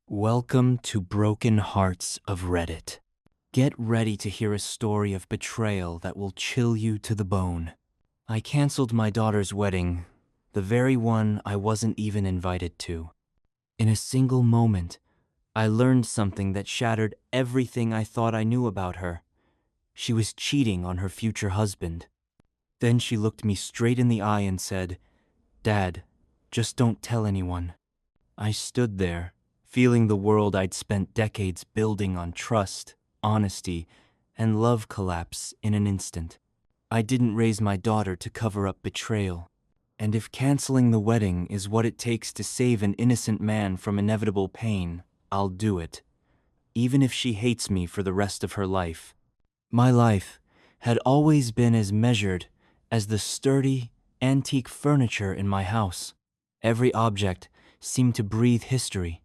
Welcome to Broken Hearts of Reddit. Get ready to hear a story of betrayal that will chill you to the bone. I canceled my daughter's wedding, the very one I wasn't even invited to. In a single moment, I learned something that shattered everything I thought I knew about her. She was cheating on her future husband. Then she looked me straight in the eye and said, "Dad, just don't tell anyone." I stood there, feeling the world I'd spent decades building on trust, honesty, and love collapse in an instant. I didn't raise my daughter to cover up betrayal. And if canceling the wedding is what it takes to save an innocent man from inevitable pain, I'll do it, even if she hates me for the rest of her life. My life had always been as measured as the sturdy, antique furniture in my house. Every object seemed to breathe history,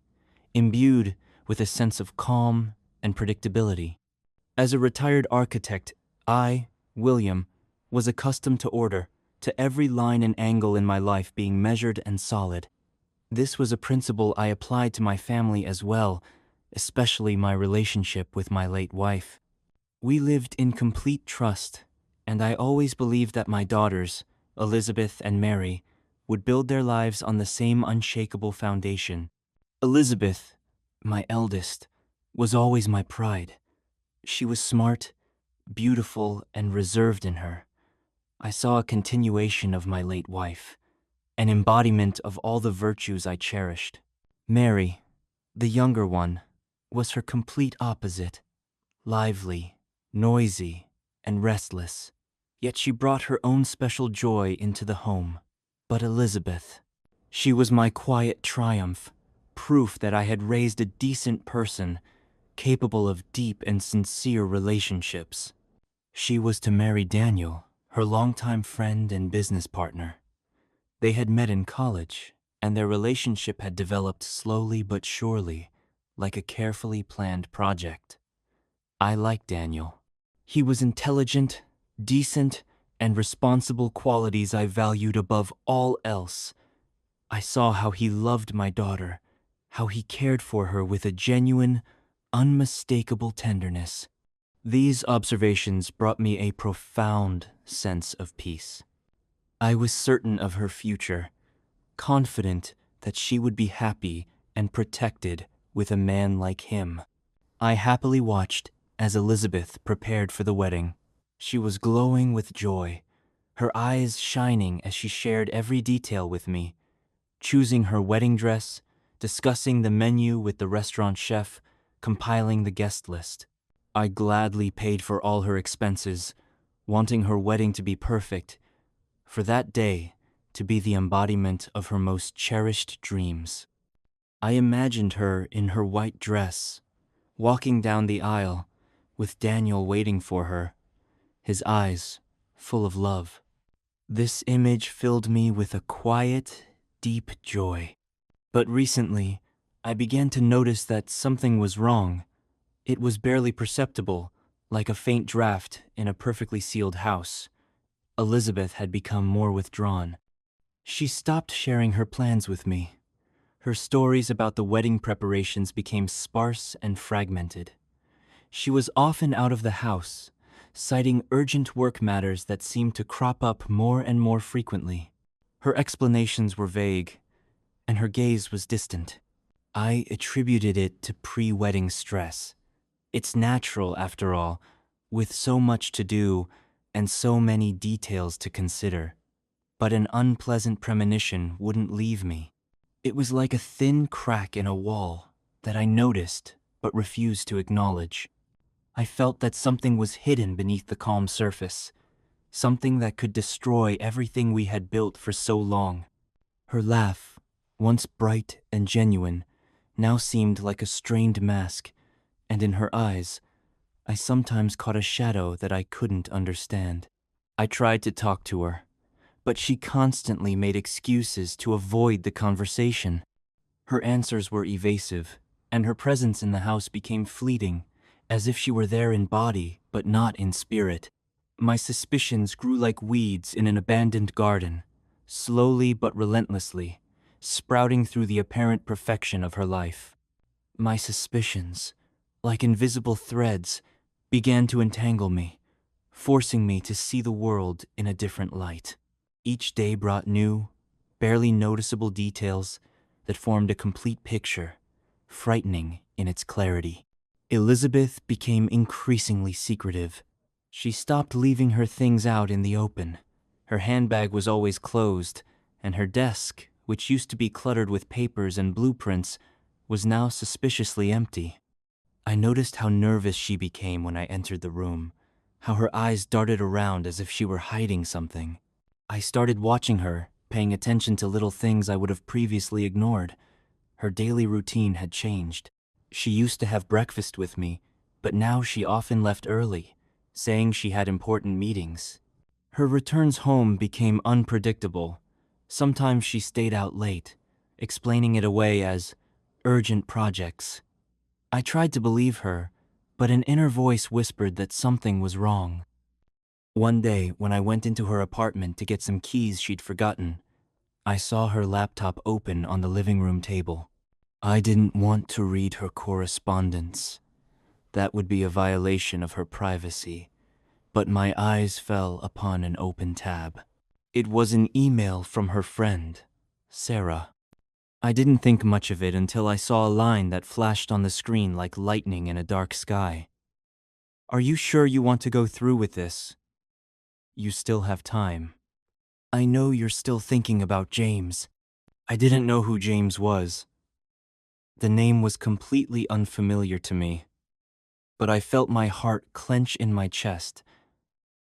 imbued with a sense of calm and predictability. As a retired architect, I, William, was accustomed to order, to every line and angle in my life being measured and solid. This was a principle I applied to my family as well, especially my relationship with my late wife. We lived in complete trust, and I always believed that my daughters, Elizabeth and Mary, would build their lives on the same unshakable foundation. Elizabeth, my eldest, was always my pride. She was smart, beautiful, and reserved in her. I saw a continuation of my late wife, an embodiment of all the virtues I cherished. Mary, the younger one, was her complete opposite, lively, noisy, and restless. Yet she brought her own special joy into the home. But Elizabeth, she was my quiet triumph, proof that I had raised a decent person, capable of deep and sincere relationships. She was to marry Daniel, her longtime friend and business partner. They had met in college, and their relationship had developed slowly but surely, like a carefully planned project. I liked Daniel. He was intelligent, decent, and responsible, qualities I valued above all else. I saw how he loved my daughter, how he cared for her with a genuine, unmistakable tenderness. These observations brought me a profound sense of peace. I was certain of her future, confident that she would be happy and protected with a man like him. I happily watched as Elizabeth prepared for the wedding. She was glowing with joy, her eyes shining as she shared every detail with me, choosing her wedding dress, discussing the menu with the restaurant chef, compiling the guest list. I gladly paid for all her expenses, wanting her wedding to be perfect, for that day to be the embodiment of her most cherished dreams. I imagined her in her white dress, walking down the aisle, with Daniel waiting for her, his eyes full of love. This image filled me with a quiet, deep joy. But recently, I began to notice that something was wrong. It was barely perceptible, like a faint draft in a perfectly sealed house. Elizabeth had become more withdrawn. She stopped sharing her plans with me. Her stories about the wedding preparations became sparse and fragmented. She was often out of the house, citing urgent work matters that seemed to crop up more and more frequently. Her explanations were vague, and her gaze was distant. I attributed it to pre-wedding stress. It's natural, after all, with so much to do and so many details to consider. But an unpleasant premonition wouldn't leave me. It was like a thin crack in a wall that I noticed but refused to acknowledge. I felt that something was hidden beneath the calm surface, something that could destroy everything we had built for so long. Her laugh, once bright and genuine, now seemed like a strained mask, and in her eyes, I sometimes caught a shadow that I couldn't understand. I tried to talk to her, but she constantly made excuses to avoid the conversation. Her answers were evasive, and her presence in the house became fleeting, as if she were there in body but not in spirit. My suspicions grew like weeds in an abandoned garden, slowly but relentlessly, sprouting through the apparent perfection of her life. My suspicions, like invisible threads, began to entangle me, forcing me to see the world in a different light. Each day brought new, barely noticeable details that formed a complete picture, frightening in its clarity. Elizabeth became increasingly secretive. She stopped leaving her things out in the open. Her handbag was always closed, and her desk, which used to be cluttered with papers and blueprints, was now suspiciously empty. I noticed how nervous she became when I entered the room, how her eyes darted around as if she were hiding something. I started watching her, paying attention to little things I would have previously ignored. Her daily routine had changed. She used to have breakfast with me, but now she often left early, saying she had important meetings. Her returns home became unpredictable. Sometimes she stayed out late, explaining it away as urgent projects. I tried to believe her, but an inner voice whispered that something was wrong. One day, when I went into her apartment to get some keys she'd forgotten, I saw her laptop open on the living room table. I didn't want to read her correspondence. That would be a violation of her privacy. But my eyes fell upon an open tab. It was an email from her friend, Sarah. I didn't think much of it until I saw a line that flashed on the screen like lightning in a dark sky. "Are you sure you want to go through with this? You still have time. I know you're still thinking about James." I didn't know who James was. The name was completely unfamiliar to me, but I felt my heart clench in my chest,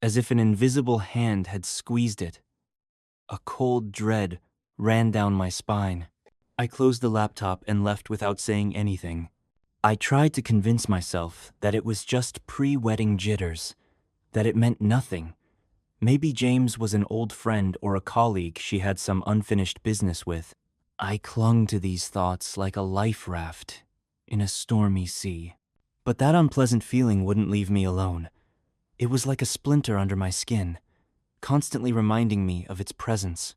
as if an invisible hand had squeezed it. A cold dread ran down my spine. I closed the laptop and left without saying anything. I tried to convince myself that it was just pre-wedding jitters, that it meant nothing. Maybe James was an old friend or a colleague she had some unfinished business with. I clung to these thoughts like a life raft in a stormy sea. But that unpleasant feeling wouldn't leave me alone. It was like a splinter under my skin, constantly reminding me of its presence.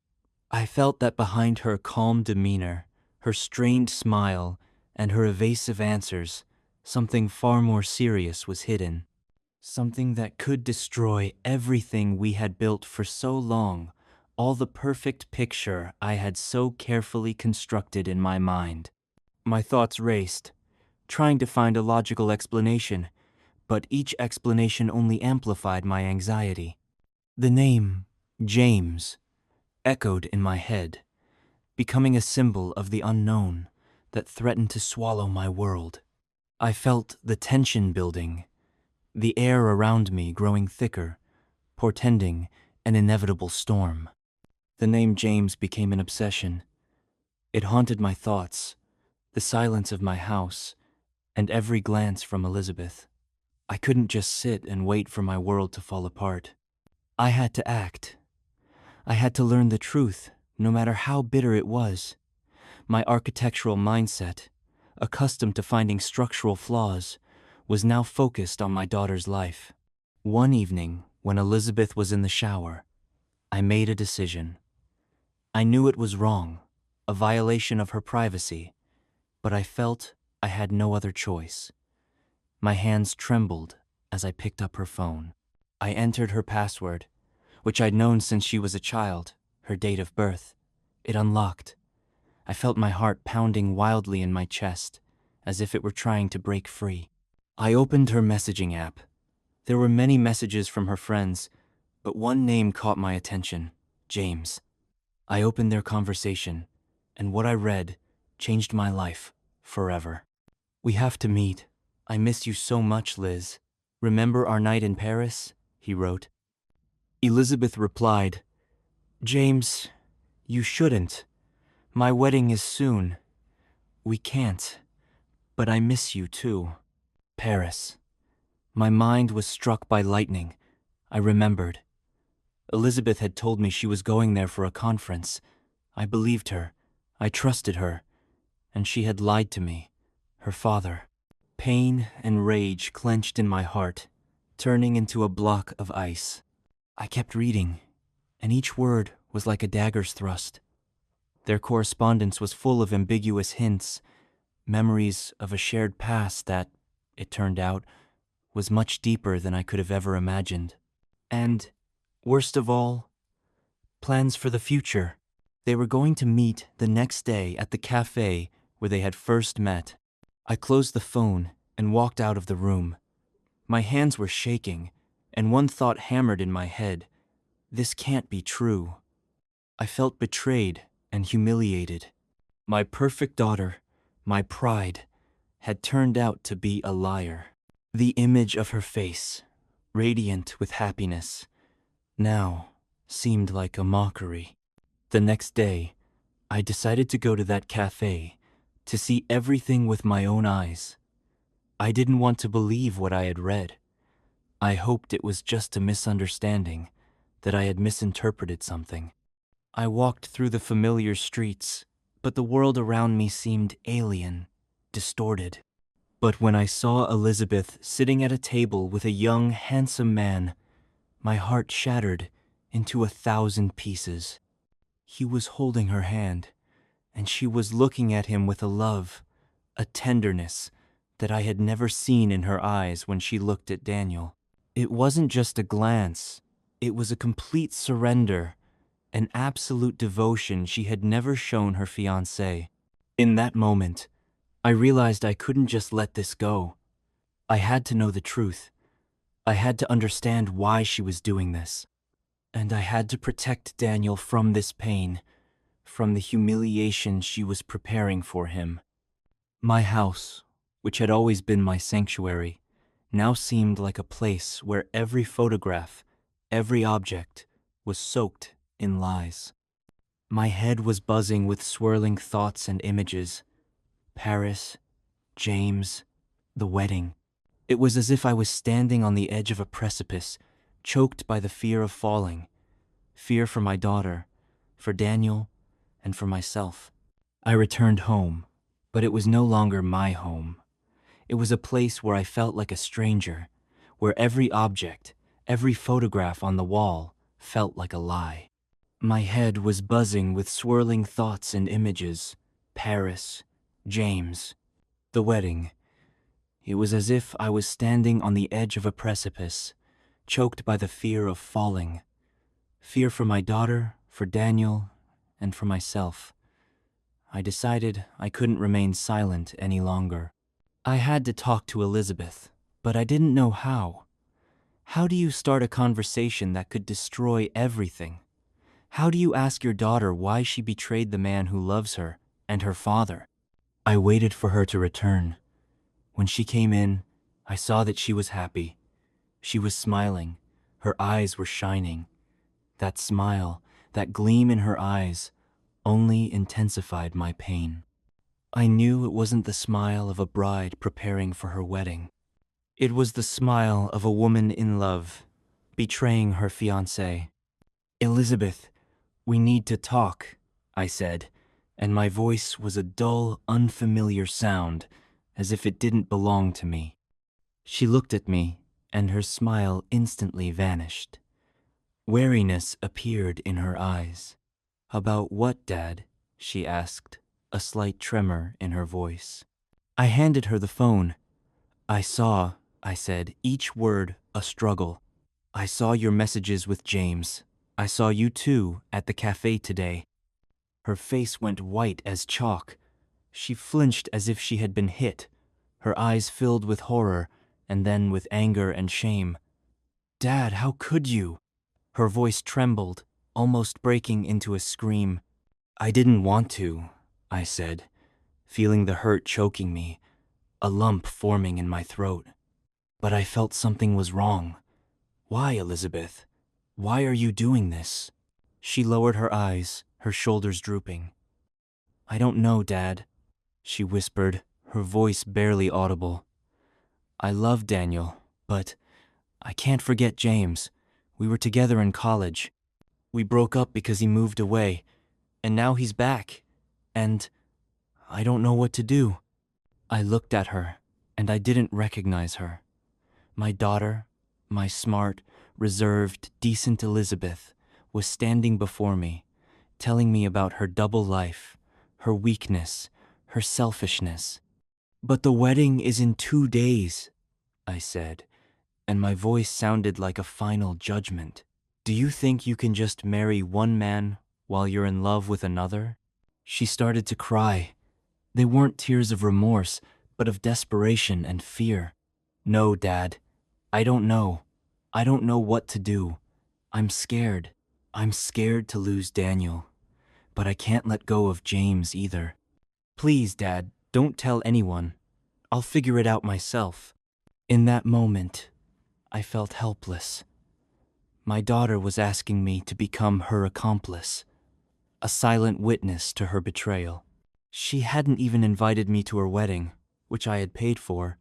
I felt that behind her calm demeanor, her strained smile, and her evasive answers, something far more serious was hidden. Something that could destroy everything we had built for so long, all the perfect picture I had so carefully constructed in my mind. My thoughts raced, trying to find a logical explanation, but each explanation only amplified my anxiety. The name, James, echoed in my head, becoming a symbol of the unknown that threatened to swallow my world. I felt the tension building, the air around me growing thicker, portending an inevitable storm. The name James became an obsession. It haunted my thoughts, the silence of my house, and every glance from Elizabeth. I couldn't just sit and wait for my world to fall apart. I had to act. I had to learn the truth, no matter how bitter it was. My architectural mindset, accustomed to finding structural flaws, was now focused on my daughter's life. One evening, when Elizabeth was in the shower, I made a decision. I knew it was wrong, a violation of her privacy, but I felt I had no other choice. My hands trembled as I picked up her phone. I entered her password, which I'd known since she was a child, her date of birth. It unlocked. I felt my heart pounding wildly in my chest, as if it were trying to break free. I opened her messaging app. There were many messages from her friends, but one name caught my attention, James. I opened their conversation, and what I read changed my life forever. "We have to meet. I miss you so much, Liz. Remember our night in Paris?" he wrote. Elizabeth replied, "James, you shouldn't. My wedding is soon. We can't. But I miss you too." Paris. My mind was struck by lightning. I remembered. Elizabeth had told me she was going there for a conference. I believed her. I trusted her. And she had lied to me, her father. Pain and rage clenched in my heart, turning into a block of ice. I kept reading, and each word was like a dagger's thrust. Their correspondence was full of ambiguous hints, memories of a shared past that, it turned out, was much deeper than I could have ever imagined. And, worst of all, plans for the future. They were going to meet the next day at the cafe where they had first met. I closed the phone and walked out of the room. My hands were shaking, and one thought hammered in my head: this can't be true. I felt betrayed and humiliated. My perfect daughter, my pride, had turned out to be a liar. The image of her face, radiant with happiness, now seemed like a mockery. The next day, I decided to go to that cafe to see everything with my own eyes. I didn't want to believe what I had read. I hoped it was just a misunderstanding, that I had misinterpreted something. I walked through the familiar streets, but the world around me seemed alien, distorted. But when I saw Elizabeth sitting at a table with a young, handsome man, my heart shattered into 1,000 pieces. He was holding her hand, and she was looking at him with a love, a tenderness that I had never seen in her eyes when she looked at Daniel. It wasn't just a glance, it was a complete surrender, an absolute devotion she had never shown her fiancé. In that moment, I realized I couldn't just let this go. I had to know the truth. I had to understand why she was doing this. And I had to protect Daniel from this pain, from the humiliation she was preparing for him. My house, which had always been my sanctuary, now seemed like a place where every photograph, every object, was soaked in lies. My head was buzzing with swirling thoughts and images. Paris, James, the wedding. It was as if I was standing on the edge of a precipice, choked by the fear of falling. Fear for my daughter, for Daniel, and for myself. I returned home, but it was no longer my home. It was a place where I felt like a stranger, where every object, every photograph on the wall felt like a lie. My head was buzzing with swirling thoughts and images. Paris, James, the wedding. It was as if I was standing on the edge of a precipice, choked by the fear of falling. Fear for my daughter, for Daniel, and for myself. I decided I couldn't remain silent any longer. I had to talk to Elizabeth, but I didn't know how. How do you start a conversation that could destroy everything? How do you ask your daughter why she betrayed the man who loves her and her father? I waited for her to return. When she came in, I saw that she was happy. She was smiling. Her eyes were shining. That smile, that gleam in her eyes, only intensified my pain. I knew it wasn't the smile of a bride preparing for her wedding. It was the smile of a woman in love, betraying her fiancé. "Elizabeth, we need to talk," I said, and my voice was a dull, unfamiliar sound, as if it didn't belong to me. She looked at me, and her smile instantly vanished. Wariness appeared in her eyes. "About what, Dad?" she asked, a slight tremor in her voice. I handed her the phone. "I saw," I said, each word a struggle. "I saw your messages with James. I saw you too at the cafe today." Her face went white as chalk. She flinched as if she had been hit. Her eyes filled with horror, and then with anger and shame. "Dad, how could you?" Her voice trembled, almost breaking into a scream. "I didn't want to," I said, feeling the hurt choking me, a lump forming in my throat. "But I felt something was wrong. Why, Elizabeth? Why are you doing this?" She lowered her eyes, her shoulders drooping. "I don't know, Dad," she whispered, her voice barely audible. "I love Daniel, but I can't forget James. We were together in college. We broke up because he moved away, and now he's back, and I don't know what to do." I looked at her, and I didn't recognize her. My daughter, my smart, reserved, decent Elizabeth, was standing before me, telling me about her double life, her weakness, her selfishness. But the wedding is in 2 days, I said, and my voice sounded like a final judgment. Do you think you can just marry one man while you're in love with another? She started to cry. They weren't tears of remorse, but of desperation and fear. No, Dad. I don't know. I don't know what to do. I'm scared. I'm scared to lose Daniel. But I can't let go of James either. Please, Dad, don't tell anyone. I'll figure it out myself. In that moment, I felt helpless. My daughter was asking me to become her accomplice, a silent witness to her betrayal. She hadn't even invited me to her wedding, which I had paid for,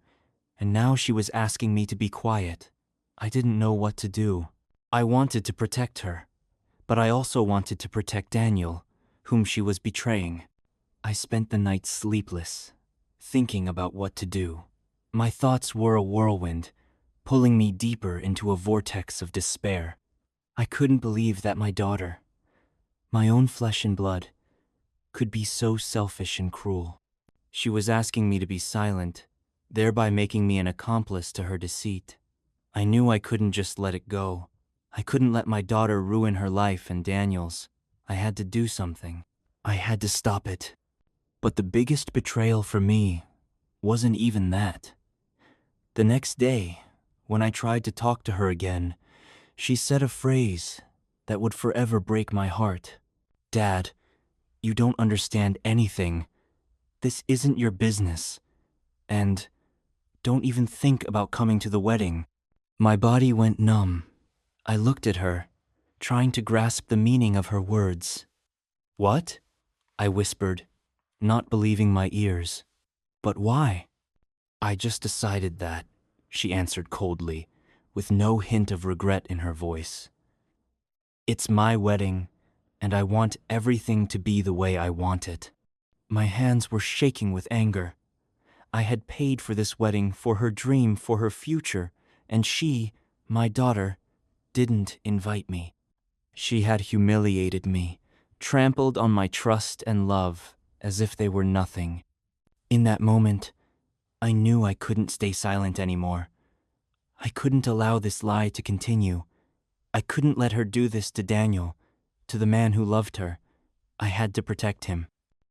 and now she was asking me to be quiet. I didn't know what to do. I wanted to protect her, but I also wanted to protect Daniel, whom she was betraying. I spent the night sleepless, thinking about what to do. My thoughts were a whirlwind, pulling me deeper into a vortex of despair. I couldn't believe that my daughter, my own flesh and blood, could be so selfish and cruel. She was asking me to be silent, thereby making me an accomplice to her deceit. I knew I couldn't just let it go. I couldn't let my daughter ruin her life and Daniel's. I had to do something. I had to stop it. But the biggest betrayal for me wasn't even that. The next day, when I tried to talk to her again, she said a phrase that would forever break my heart. Dad, you don't understand anything. This isn't your business. And don't even think about coming to the wedding. My body went numb. I looked at her, trying to grasp the meaning of her words. What? I whispered, not believing my ears. But why? I just decided that, she answered coldly, with no hint of regret in her voice. It's my wedding, and I want everything to be the way I want it. My hands were shaking with anger. I had paid for this wedding, for her dream, for her future, and she, my daughter, didn't invite me. She had humiliated me, trampled on my trust and love as if they were nothing. In that moment, I knew I couldn't stay silent anymore. I couldn't allow this lie to continue. I couldn't let her do this to Daniel, to the man who loved her. I had to protect him.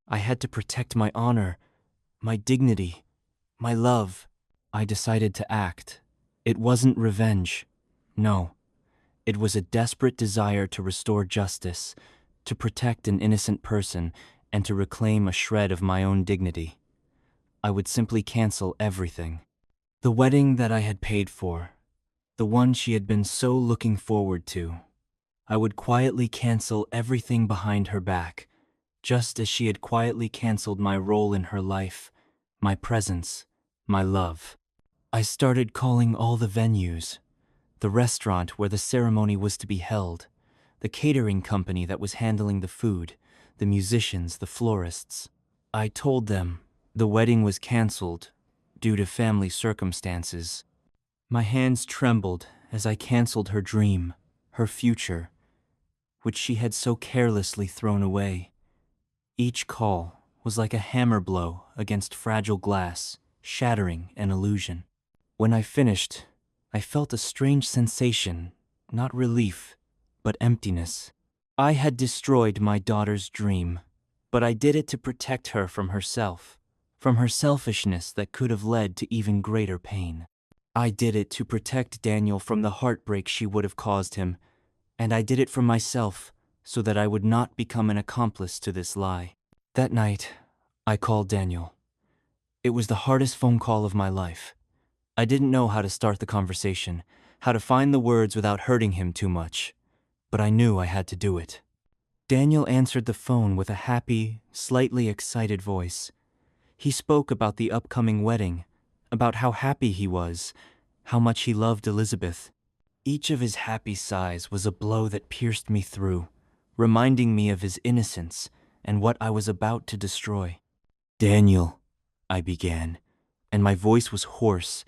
I had to protect my honor, my dignity, my love. I decided to act. It wasn't revenge. No. It was a desperate desire to restore justice, to protect an innocent person, and to reclaim a shred of my own dignity. I would simply cancel everything. The wedding that I had paid for, the one she had been so looking forward to. I would quietly cancel everything behind her back, just as she had quietly canceled my role in her life, my presence, my love. I started calling all the venues, the restaurant where the ceremony was to be held, the catering company that was handling the food, the musicians, the florists. I told them the wedding was canceled due to family circumstances. My hands trembled as I canceled her dream, her future, which she had so carelessly thrown away. Each call was like a hammer blow against fragile glass, shattering an illusion. When I finished, I felt a strange sensation, not relief, but emptiness. I had destroyed my daughter's dream, but I did it to protect her from herself, from her selfishness that could have led to even greater pain. I did it to protect Daniel from the heartbreak she would have caused him, and I did it for myself so that I would not become an accomplice to this lie. That night, I called Daniel. It was the hardest phone call of my life. I didn't know how to start the conversation, how to find the words without hurting him too much, but I knew I had to do it. Daniel answered the phone with a happy, slightly excited voice. He spoke about the upcoming wedding, about how happy he was, how much he loved Elizabeth. Each of his happy sighs was a blow that pierced me through, reminding me of his innocence and what I was about to destroy. Daniel, I began, and my voice was hoarse,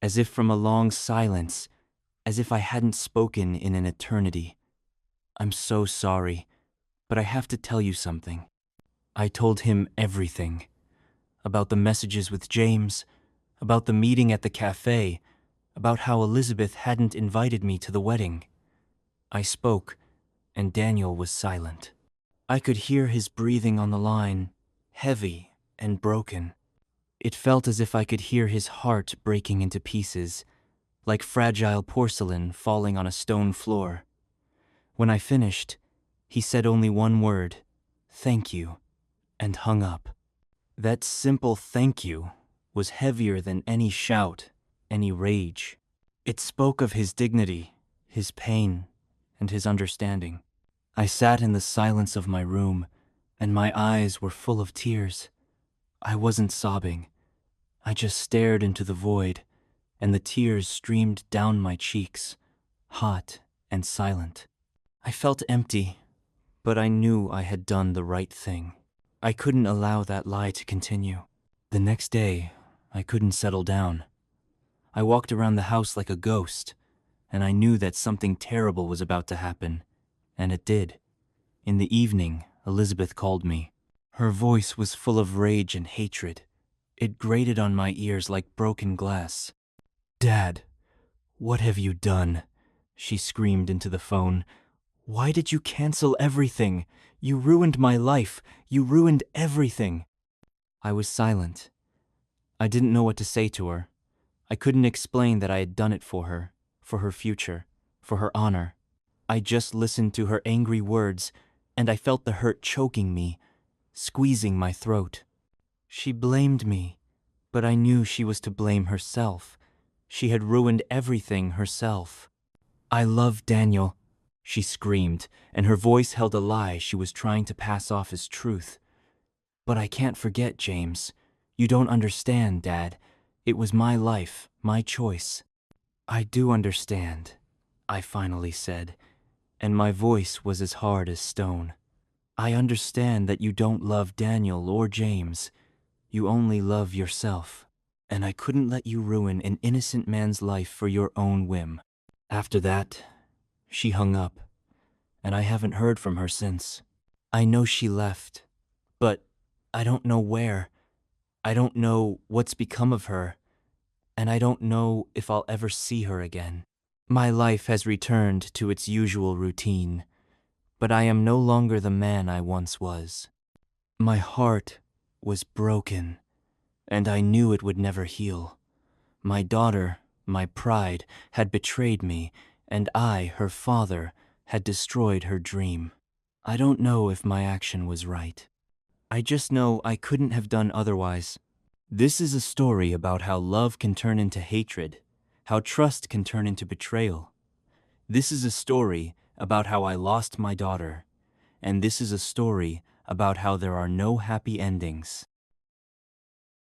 as if from a long silence, as if I hadn't spoken in an eternity. I'm so sorry, but I have to tell you something. I told him everything. about the messages with James, about the meeting at the cafe, about how Elizabeth hadn't invited me to the wedding. I spoke, and Daniel was silent. I could hear his breathing on the line, heavy and broken. It felt as if I could hear his heart breaking into pieces, like fragile porcelain falling on a stone floor. When I finished, he said only one word, "Thank you," and hung up. That simple thank you was heavier than any shout, any rage. It spoke of his dignity, his pain, and his understanding. I sat in the silence of my room, and my eyes were full of tears. I wasn't sobbing. I just stared into the void, and the tears streamed down my cheeks, hot and silent. I felt empty, but I knew I had done the right thing. I couldn't allow that lie to continue. The next day, I couldn't settle down. I walked around the house like a ghost, and I knew that something terrible was about to happen, and it did. In the evening, Elizabeth called me. Her voice was full of rage and hatred. It grated on my ears like broken glass. "Dad, what have you done?" she screamed into the phone. "Why did you cancel everything? You ruined my life. You ruined everything." I was silent. I didn't know what to say to her. I couldn't explain that I had done it for her future, for her honor. I just listened to her angry words, and I felt the hurt choking me, squeezing my throat. She blamed me, but I knew she was to blame herself. She had ruined everything herself. "I love Daniel," she screamed, and her voice held a lie she was trying to pass off as truth. "But I can't forget James. You don't understand, Dad. It was my life, my choice." "I do understand," I finally said, and my voice was as hard as stone. "I understand that you don't love Daniel or James. You only love yourself. And I couldn't let you ruin an innocent man's life for your own whim." After that, she hung up, and I haven't heard from her since. I know she left, but I don't know where. I don't know what's become of her, and I don't know if I'll ever see her again. My life has returned to its usual routine, but I am no longer the man I once was. My heart was broken, and I knew it would never heal. My daughter, my pride, had betrayed me, and I, her father, had destroyed her dream. I don't know if my action was right. I just know I couldn't have done otherwise. This is a story about how love can turn into hatred, how trust can turn into betrayal. This is a story about how I lost my daughter, and this is a story about how there are no happy endings.